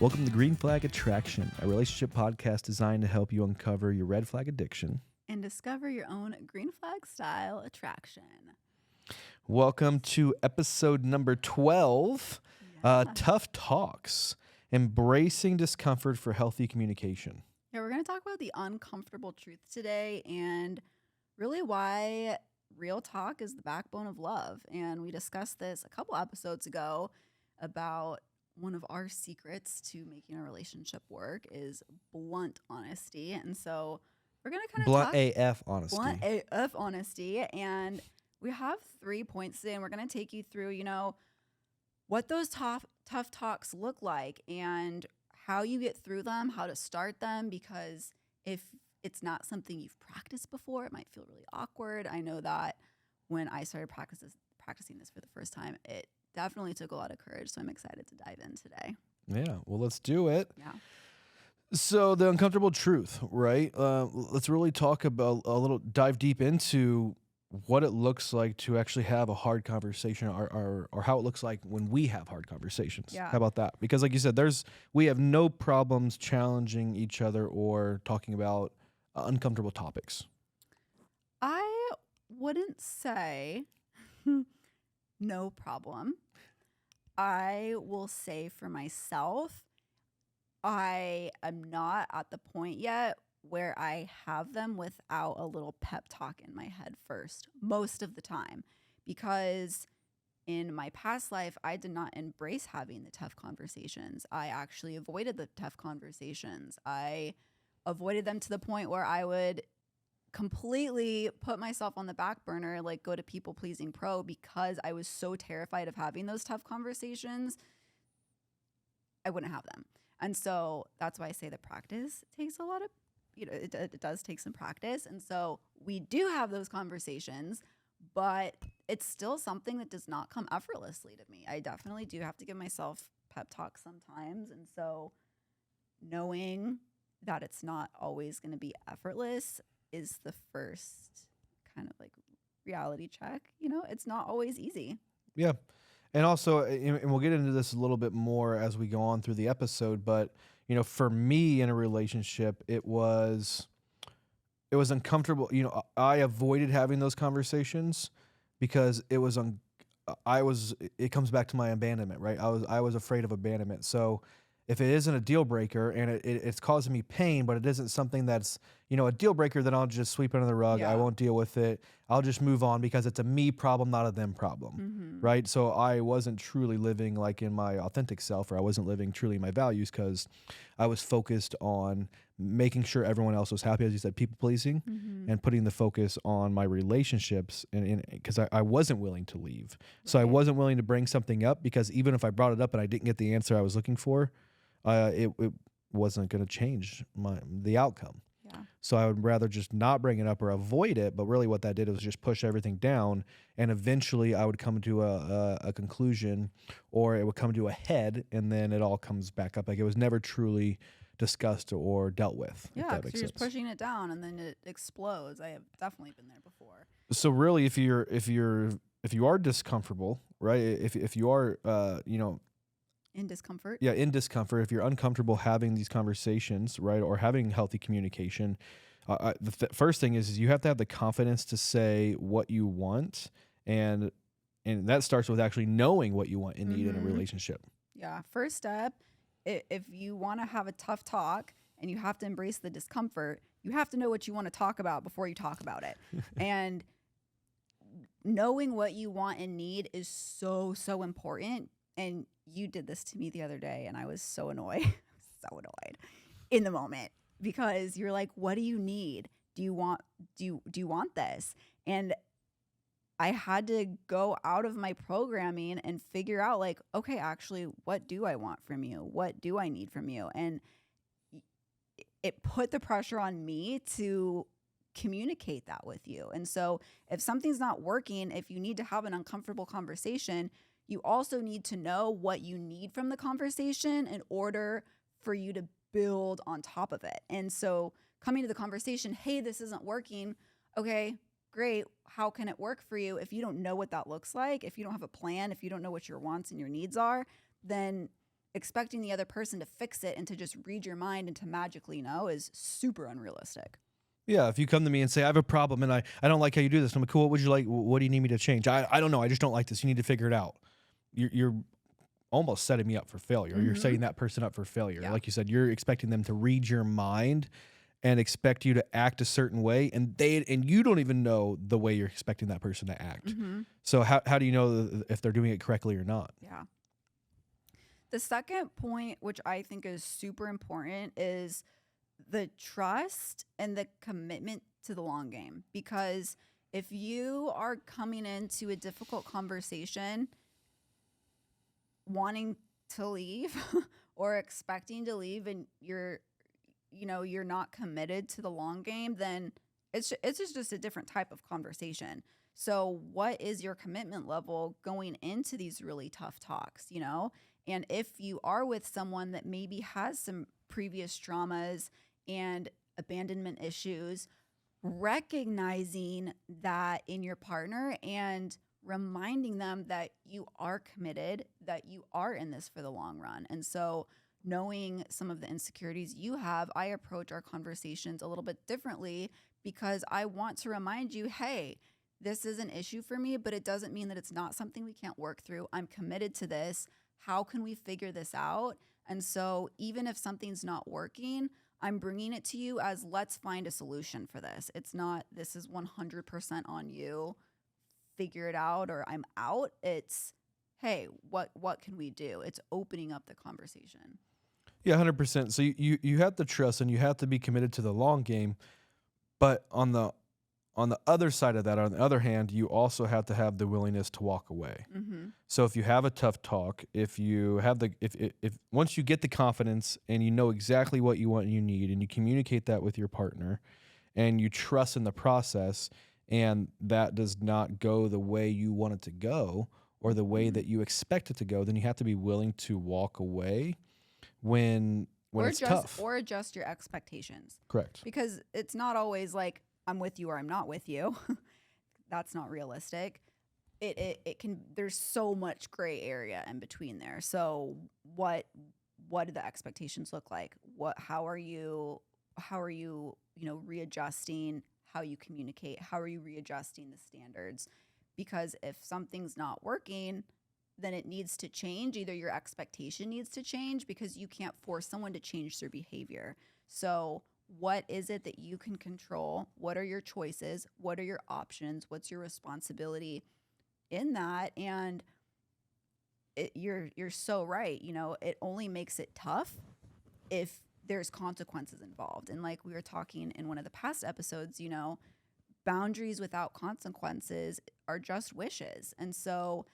Welcome to Green Flag Attraction, a relationship podcast designed to help you uncover your red flag addiction. And discover your own green flag style attraction. Welcome to episode number 12, Tough Talks, Embracing Discomfort for Healthy Communication. Yeah, we're going to talk about the uncomfortable truth today and really why real talk is the backbone of love. And we discussed this a couple episodes ago about one of our secrets to making a relationship work is blunt honesty. And so we're going to kind of Blunt talk AF honesty. blunt AF honesty. And we have 3 points today, and we're going to take you through, what those tough talks look like and how you get through them, how to start them, because if it's not something you've practiced before, it might feel really awkward. I know that when I started practicing this for the first time, it definitely took a lot of courage, so I'm excited to dive in today. Yeah, well, let's do it. Yeah. So the uncomfortable truth, right? Let's really talk about dive deep into what it looks like to actually have a hard conversation or how it looks like when we have hard conversations. Yeah. How about that? Because like you said, we have no problems challenging each other or talking about uncomfortable topics. I wouldn't say no problem. I will say for myself, I am not at the point yet where I have them without a little pep talk in my head first, most of the time, because in my past life, I did not embrace having the tough conversations. I actually avoided the tough conversations. I avoided them to the point where I would completely put myself on the back burner, like go to people pleasing pro, because I was so terrified of having those tough conversations. I wouldn't have them. And so that's why I say that practice takes a lot of, it does take some practice. And so we do have those conversations, but it's still something that does not come effortlessly to me. I definitely do have to give myself pep talk sometimes. And so knowing that it's not always going to be effortless is the first kind of like reality check. It's not always easy. Yeah. And also, and we'll get into this a little bit more as we go on through the episode, but for me in a relationship, it was uncomfortable. I avoided having those conversations because it comes back to my abandonment, right? I was afraid of abandonment. So if it isn't a deal breaker and it's causing me pain, but it isn't something that's, a deal breaker, then I'll just sweep it under the rug. Yeah. I won't deal with it. I'll just move on because it's a me problem, not a them problem, right? So I wasn't truly living like in my authentic self, or I wasn't living truly my values because I was focused on making sure everyone else was happy, as you said, people pleasing, and putting the focus on my relationships, and because I wasn't willing to leave. So I wasn't willing to bring something up because even if I brought it up and I didn't get the answer I was looking for, it wasn't going to change the outcome. Yeah. So I would rather just not bring it up or avoid it. But really what that did was just push everything down. And eventually I would come to a conclusion, or it would come to a head, and then it all comes back up. Like it was never truly discussed or dealt with. Yeah, because you're just pushing it down and then it explodes. I have definitely been there before. So really, if you are discomfortable, right? If you are, In discomfort. Yeah, in discomfort, if you're uncomfortable having these conversations, right, or having healthy communication, the first thing is you have to have the confidence to say what you want, and that starts with actually knowing what you want and need in a relationship. Yeah, first step, if you want to have a tough talk and you have to embrace the discomfort, you have to know what you want to talk about before you talk about it. And knowing what you want and need is so, so important. And you did this to me the other day, and I was so annoyed, in the moment, because you're like, what do you need? Do you want this? And I had to go out of my programming and figure out like, okay, actually, what do I want from you? What do I need from you? And it put the pressure on me to communicate that with you. And so if something's not working, if you need to have an uncomfortable conversation, you also need to know what you need from the conversation in order for you to build on top of it. And so coming to the conversation, hey, this isn't working. Okay, great. How can it work for you? If you don't know what that looks like, if you don't have a plan, if you don't know what your wants and your needs are, then expecting the other person to fix it and to just read your mind and to magically know is super unrealistic. Yeah, if you come to me and say, I have a problem and I don't like how you do this, I'm like, cool, what would you like? What do you need me to change? I don't know. I just don't like this. You need to figure it out. You're almost setting me up for failure. You're setting that person up for failure. Yeah. Like you said, you're expecting them to read your mind and expect you to act a certain way, and you don't even know the way you're expecting that person to act. So how do you know if they're doing it correctly or not? Yeah. The second point, which I think is super important, is the trust and the commitment to the long game. Because if you are coming into a difficult conversation wanting to leave or expecting to leave, and you're not committed to the long game, then it's just a different type of conversation. So what is your commitment level going into these really tough talks, And if you are with someone that maybe has some previous traumas and abandonment issues, recognizing that in your partner and reminding them that you are committed, that you are in this for the long run. And so knowing some of the insecurities you have, I approach our conversations a little bit differently because I want to remind you, hey, this is an issue for me, but it doesn't mean that it's not something we can't work through. I'm committed to this. How can we figure this out? And so even if something's not working, I'm bringing it to you as let's find a solution for this. It's not, this is 100% on you. Figure it out or I'm out. It's, hey, what can we do? It's opening up the conversation. Yeah, 100%. So you have to trust and you have to be committed to the long game, but on the other side of that, on the other hand, you also have to have the willingness to walk away. So if you have a tough talk, if once you get the confidence and you know exactly what you want and you need, and you communicate that with your partner, and you trust in the process, and that does not go the way you want it to go or the way that you expect it to go, then you have to be willing to walk away when it's tough. Or adjust your expectations. Correct. Because it's not always like I'm with you or I'm not with you. That's not realistic. It can, there's so much gray area in between there. So what do the expectations look like? How are you readjusting how you communicate? How are you readjusting the standards? Because if something's not working, then it needs to change. Either your expectation needs to change because you can't force someone to change their behavior. So what is it that you can control? What are your choices? What are your options? What's your responsibility in that? And you're so right. It only makes it tough if there's consequences involved. And like we were talking in one of the past episodes, boundaries without consequences are just wishes. And so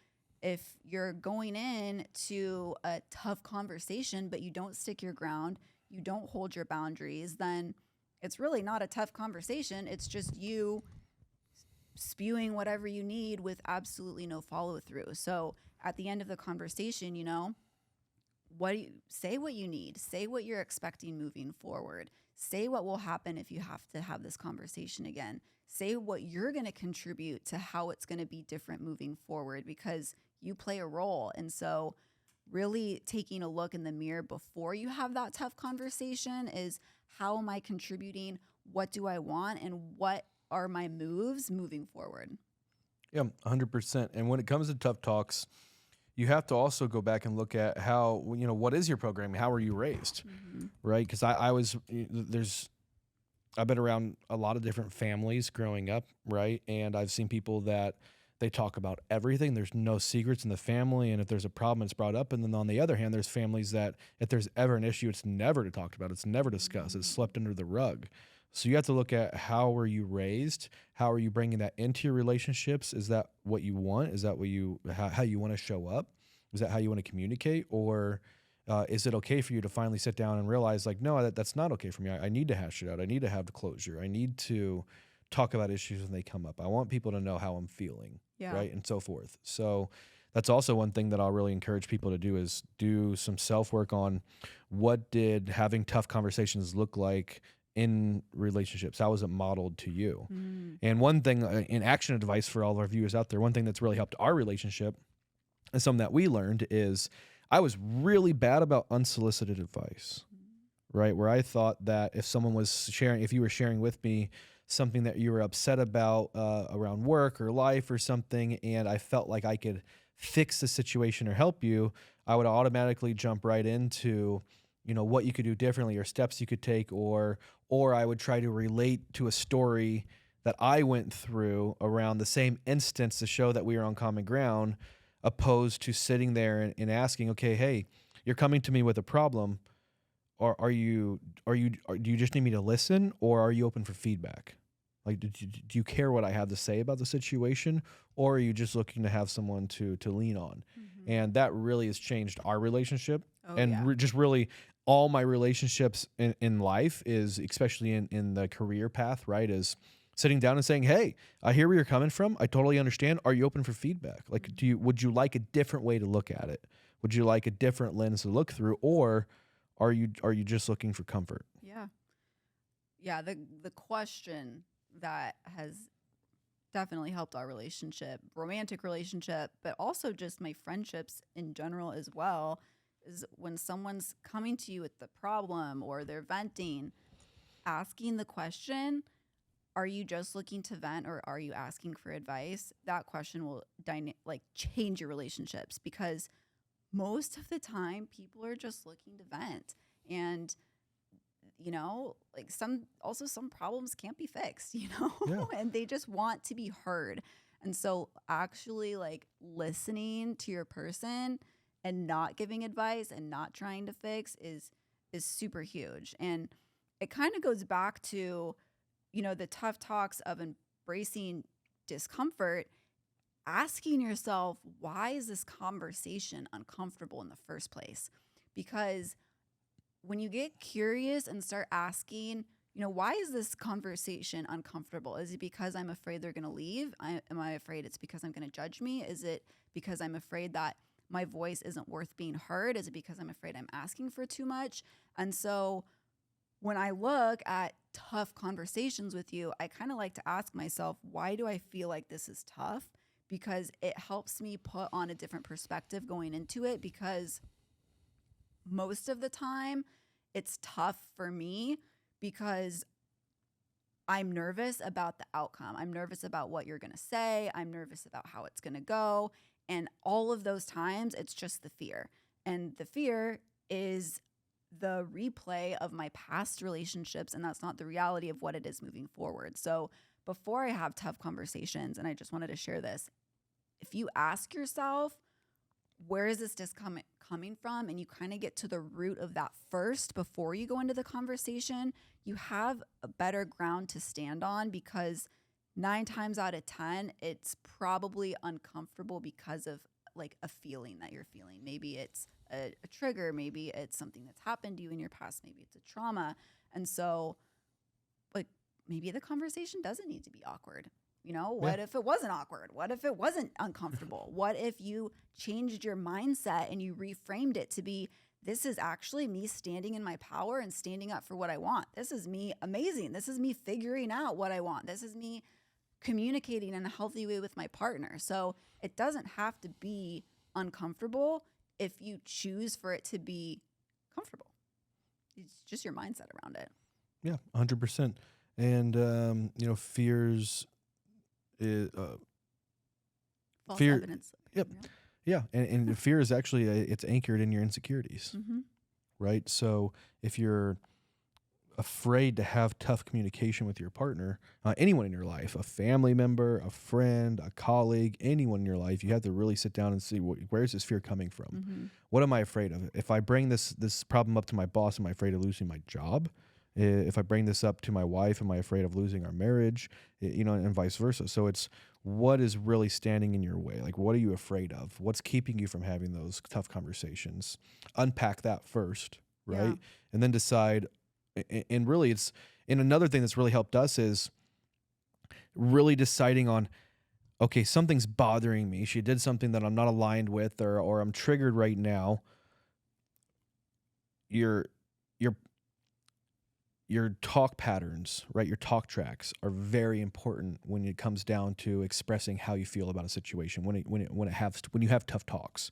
if you're going in to a tough conversation, but you don't stick your ground, you don't hold your boundaries, then it's really not a tough conversation. It's just you spewing whatever you need with absolutely no follow through. So at the end of the conversation, say what you need, say what you're expecting moving forward, say what will happen if you have to have this conversation again, say what you're going to contribute to how it's going to be different moving forward because you play a role. And so really taking a look in the mirror before you have that tough conversation is, how am I contributing? What do I want? And what are my moves moving forward? Yeah, 100%. And when it comes to tough talks, you have to also go back and look at how, what is your programming? How were you raised? Right? Because I've been around a lot of different families growing up, right? And I've seen people that they talk about everything. There's no secrets in the family. And if there's a problem, it's brought up. And then on the other hand, there's families that if there's ever an issue, it's never talked about. It's never discussed. It's swept under the rug. So you have to look at how were you raised? How are you bringing that into your relationships? Is that what you want? Is that how you want to show up? Is that how you want to communicate? Or is it okay for you to finally sit down and realize like, no, that's not okay for me. I need to hash it out. I need to have the closure. I need to talk about issues when they come up. I want people to know how I'm feeling, right? And so forth. So that's also one thing that I'll really encourage people to do is do some self-work on what did having tough conversations look like in relationships? How was it modeled to you? And one thing, in action advice for all of our viewers out there, one thing that's really helped our relationship and something that we learned is I was really bad about unsolicited advice, right? Where I thought that if someone was sharing, if you were sharing with me something that you were upset about around work or life or something, and I felt like I could fix the situation or help you, I would automatically jump right into, what you could do differently or steps you could take, or I would try to relate to a story that I went through around the same instance to show that we are on common ground, opposed to sitting there and asking, okay, hey, you're coming to me with a problem. Or do you just need me to listen, or are you open for feedback? Like, do you care what I have to say about the situation, or are you just looking to have someone to lean on? And that really has changed our relationship, Oh, and yeah. just really all my relationships in life is, especially in the career path, right? Is sitting down and saying, "Hey, I hear where you're coming from. I totally understand. Are you open for feedback? Like, would you like a different way to look at it? Would you like a different lens to look through, or are you just looking for comfort?" Yeah. Yeah. The question that has definitely helped our relationship, romantic relationship, but also just my friendships in general as well, is when someone's coming to you with the problem or they're venting, asking the question, are you just looking to vent or are you asking for advice? That question will change your relationships, because most of the time people are just looking to vent. And like some problems can't be fixed, Yeah. and they just want to be heard. And so actually like listening to your person and not giving advice and not trying to fix is super huge. And it kind of goes back to, the tough talks of embracing discomfort, asking yourself, why is this conversation uncomfortable in the first place? Because when you get curious and start asking, why is this conversation uncomfortable? Is it because I'm afraid they're going to leave? Am I afraid it's because I'm going to judge me? Is it because I'm afraid that my voice isn't worth being heard? Is it because I'm afraid I'm asking for too much? And so when I look at tough conversations with you, I kind of like to ask myself, why do I feel like this is tough? Because it helps me put on a different perspective going into it, because most of the time it's tough for me because I'm nervous about the outcome. I'm nervous about what you're going to say. I'm nervous about how it's going to go. And all of those times, it's just the fear. And the fear is the replay of my past relationships, and that's not the reality of what it is moving forward. So before I have tough conversations, and I just wanted to share this, if you ask yourself, where is this discomfort coming from? And you kind of get to the root of that first before you go into the conversation, you have a better ground to stand on, because 9 times out of 10, it's probably uncomfortable because of like a feeling that you're feeling. Maybe it's a trigger. Maybe it's something that's happened to you in your past. Maybe it's a trauma. And so like maybe the conversation doesn't need to be awkward. What if it wasn't awkward? What if it wasn't uncomfortable? What if you changed your mindset and you reframed it to be, this is actually me standing in my power and standing up for what I want. This is me amazing. This is me figuring out what I want. This is me communicating in a healthy way with my partner. So it doesn't have to be uncomfortable if you choose for it to be comfortable. It's just your mindset around it. Yeah, 100%. And fears is False fear. evidence. Yep. Yeah, and fear is actually it's anchored in your insecurities, right? So if you're afraid to have tough communication with your partner, anyone in your life, a family member, a friend, a colleague, anyone in your life, you have to really sit down and see where's this fear coming from. What am I afraid of? If I bring this problem up to my boss, am I afraid of losing my job? If I bring this up to my wife, am I afraid of losing our marriage? And vice versa. So it's, what is really standing in your way? Like, what are you afraid of? What's keeping you from having those tough conversations? Unpack that first, right? Yeah. And then decide. And really, and another thing that's really helped us is really deciding on, okay, something's bothering me. She did something that I'm not aligned with, or I'm triggered right now. Your talk patterns, right? Your talk tracks are very important when it comes down to expressing how you feel about a situation. When you have tough talks,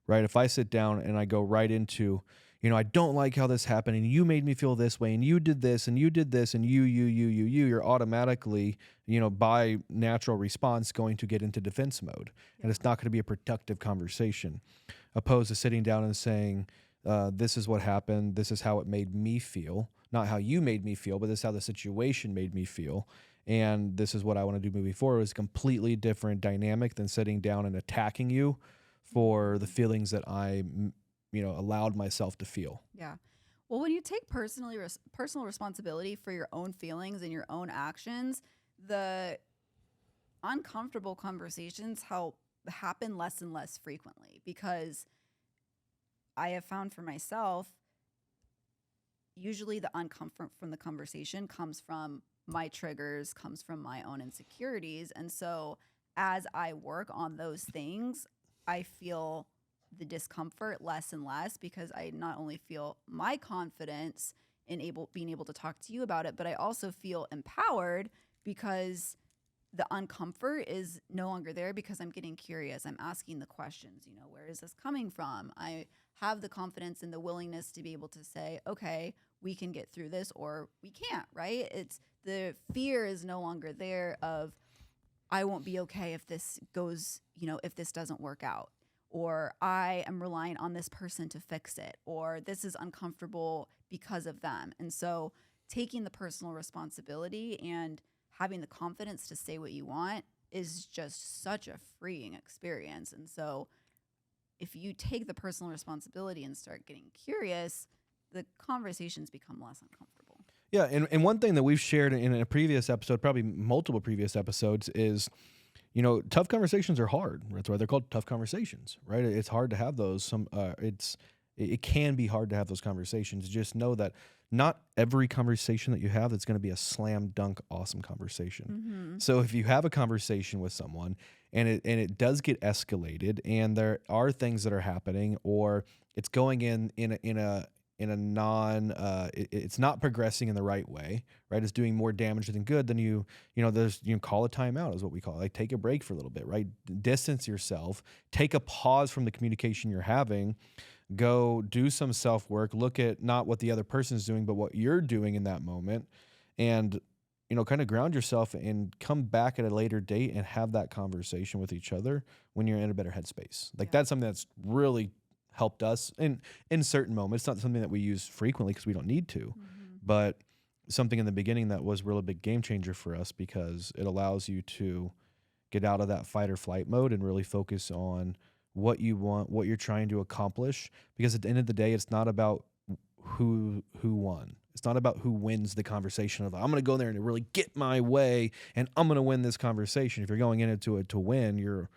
right? If I sit down and I go right into, I don't like how this happened and you made me feel this way and you did this and you did this and you're automatically, by natural response going to get into defense mode. And it's not going to be a productive conversation, opposed to sitting down and saying, this is what happened. This is how it made me feel. Not how you made me feel, but this is how the situation made me feel. And this is what I want to do moving forward. It's a completely different dynamic than sitting down and attacking you for the feelings that I, allowed myself to feel. Yeah. Well, when you take personal responsibility for your own feelings and your own actions, the uncomfortable conversations happen less and less frequently, because I have found for myself, usually the uncomfort from the conversation comes from my triggers, comes from my own insecurities. And so as I work on those things, I feel the discomfort less and less, because I not only feel my confidence in being able to talk to you about it, but I also feel empowered because the uncomfort is no longer there, because I'm getting curious. I'm asking the questions, where is this coming from? I have the confidence and the willingness to be able to say, okay, we can get through this, or we can't, right? It's the fear is no longer there of, I won't be okay if this goes, if this doesn't work out, or I am relying on this person to fix it, or this is uncomfortable because of them. And so taking the personal responsibility and having the confidence to say what you want is just such a freeing experience. And so if you take the personal responsibility and start getting curious, the conversations become less uncomfortable. Yeah, and one thing that we've shared in a previous episode, probably multiple previous episodes, is, tough conversations are hard. That's why they're called tough conversations, right? It's hard to have those. It can be hard to have those conversations. Just know that not every conversation that you have that's going to be a slam dunk awesome conversation. Mm-hmm. So if you have a conversation with someone and it does get escalated, and there are things that are happening, or it's going in a non it's not progressing in the right way, right? It's doing more damage than good. Then there's call a timeout, is what we call it. Like, take a break for a little bit, right? Distance yourself, take a pause from the communication you're having, go do some self-work, look at not what the other person's doing, but what you're doing in that moment, and kind of ground yourself and come back at a later date and have that conversation with each other when you're in a better headspace. Like, that's something that's really helped us in certain moments. It's not something that we use frequently because we don't need to, but something in the beginning that was really big game changer for us, because it allows you to get out of that fight or flight mode and really focus on what you want, what you're trying to accomplish. Because at the end of the day, it's not about who won. It's not about who wins the conversation of, I'm going to go there and really get my way and I'm going to win this conversation. If you're going into it to win, you're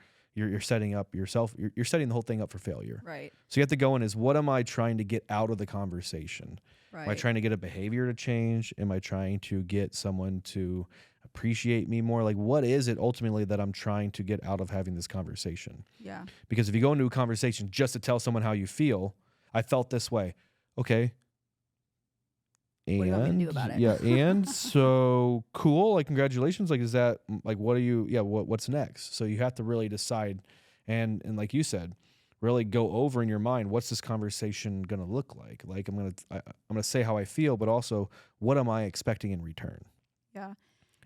setting up yourself. You're setting the whole thing up for failure. Right. So you have to go in as, what am I trying to get out of the conversation? Right. Am I trying to get a behavior to change? Am I trying to get someone to appreciate me more? Like, what is it ultimately that I'm trying to get out of having this conversation? Yeah. Because if you go into a conversation just to tell someone how you feel, I felt this way. Okay. What do you want me to do about it? Yeah. And so cool. Like, congratulations. Like, is that like, what's next? So you have to really decide. And like you said, really go over in your mind, what's this conversation going to look like? Like, I'm going to say how I feel, but also, what am I expecting in return? Yeah.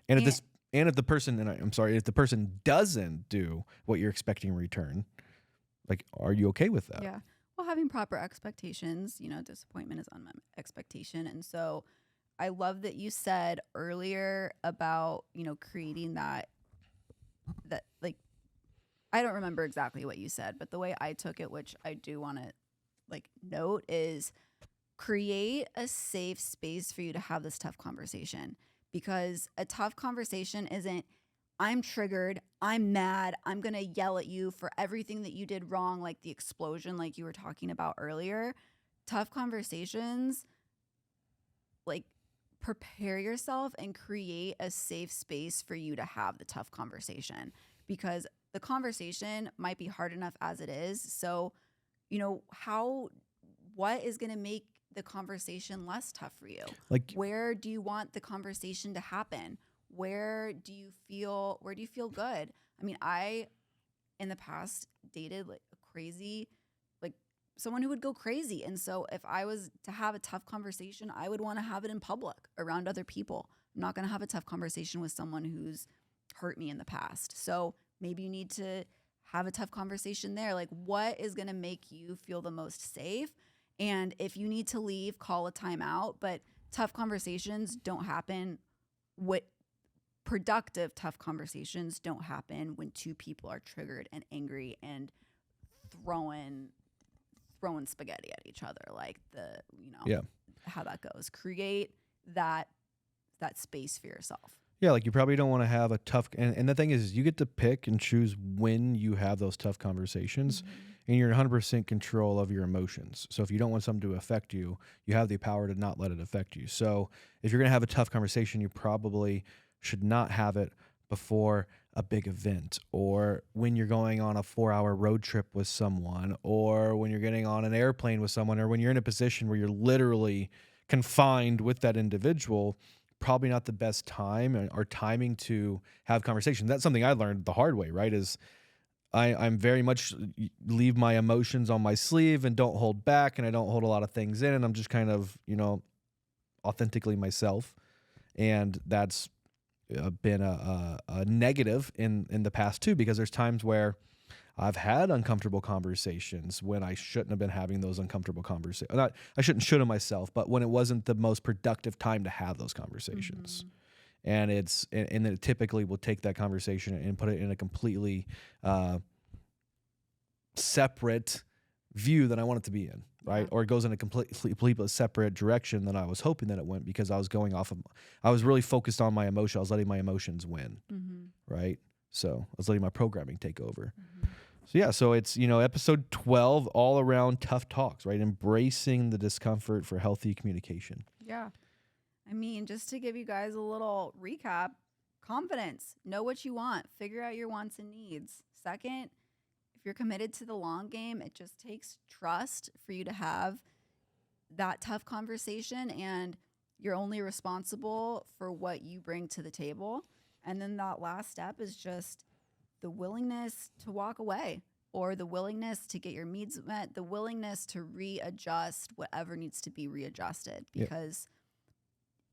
And if the person doesn't do what you're expecting in return, like, are you okay with that? Yeah. Well, having proper expectations, disappointment is unmet expectation. And so I love that you said earlier about, creating that like, I don't remember exactly what you said, but the way I took it, which I do want to note, is create a safe space for you to have this tough conversation. Because a tough conversation isn't, I'm triggered, I'm mad, I'm going to yell at you for everything that you did wrong, like the explosion like you were talking about earlier. Tough conversations, prepare yourself and create a safe space for you to have the tough conversation, because the conversation might be hard enough as it is. So, what is going to make the conversation less tough for you? Like, where do you want the conversation to happen? Where do you feel good? I mean, I, in the past, dated a crazy someone who would go crazy. And so if I was to have a tough conversation, I would want to have it in public around other people. I'm not going to have a tough conversation with someone who's hurt me in the past. So maybe you need to have a tough conversation there. Like, what is going to make you feel the most safe? And if you need to leave, call a timeout. But tough conversations don't happen. What productive tough conversations don't happen when two people are triggered and angry and throwing spaghetti at each other. Like how that goes. Create that space for yourself. Yeah, like you probably don't want to have a tough, and the thing is you get to pick and choose when you have those tough conversations, and you're 100% control of your emotions. So if you don't want something to affect you, you have the power to not let it affect you. So if you're going to have a tough conversation, you probably should not have it before a big event, or when you're going on a 4-hour road trip with someone, or when you're getting on an airplane with someone, or when you're in a position where you're literally confined with that individual. Probably not the best time or timing to have conversations. That's something I learned the hard way, right? Is I'm very much leave my emotions on my sleeve and don't hold back, and I don't hold a lot of things in, and I'm just kind of, authentically myself. And that's been a negative in the past too, because there's times where I've had uncomfortable conversations when I shouldn't have been having those uncomfortable conversations. I shouldn't should have myself, but when it wasn't the most productive time to have those conversations. And then it typically will take that conversation and put it in a completely separate view than I want it to be in, right? Or it goes in a completely separate direction than I was hoping that it went, because I was really focused on my emotion. I was letting my emotions win, right? So I was letting my programming take over. So it's, episode 12, all around tough talks, right? Embracing the discomfort for healthy communication. Yeah. I mean, just to give you guys a little recap, confidence, know what you want, figure out your wants and needs. Second, if you're committed to the long game, it just takes trust for you to have that tough conversation, and you're only responsible for what you bring to the table. And then that last step is just the willingness to walk away, or the willingness to get your needs met, the willingness to readjust whatever needs to be readjusted, because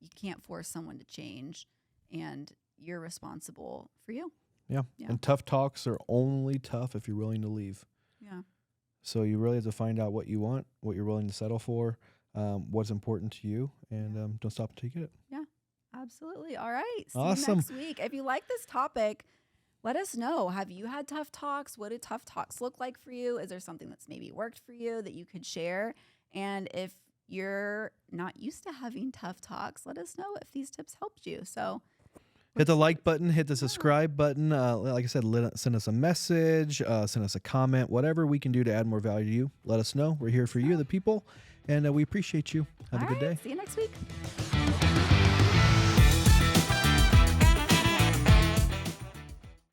you can't force someone to change, and you're responsible for you. Yeah. And tough talks are only tough if you're willing to leave. Yeah. So you really have to find out what you want, what you're willing to settle for, what's important to you, and don't stop until you get it. Yeah. Absolutely. All right. See Awesome. you next week. If you like this topic, let us know. Have you had tough talks? What do tough talks look like for you? Is there something that's maybe worked for you that you could share? And if you're not used to having tough talks, let us know if these tips helped you. So hit the like button, hit the subscribe button. Like I said, send us a message, send us a comment, whatever we can do to add more value to you. Let us know. We're here for you, the people, and we appreciate you. Have a good day. See you next week.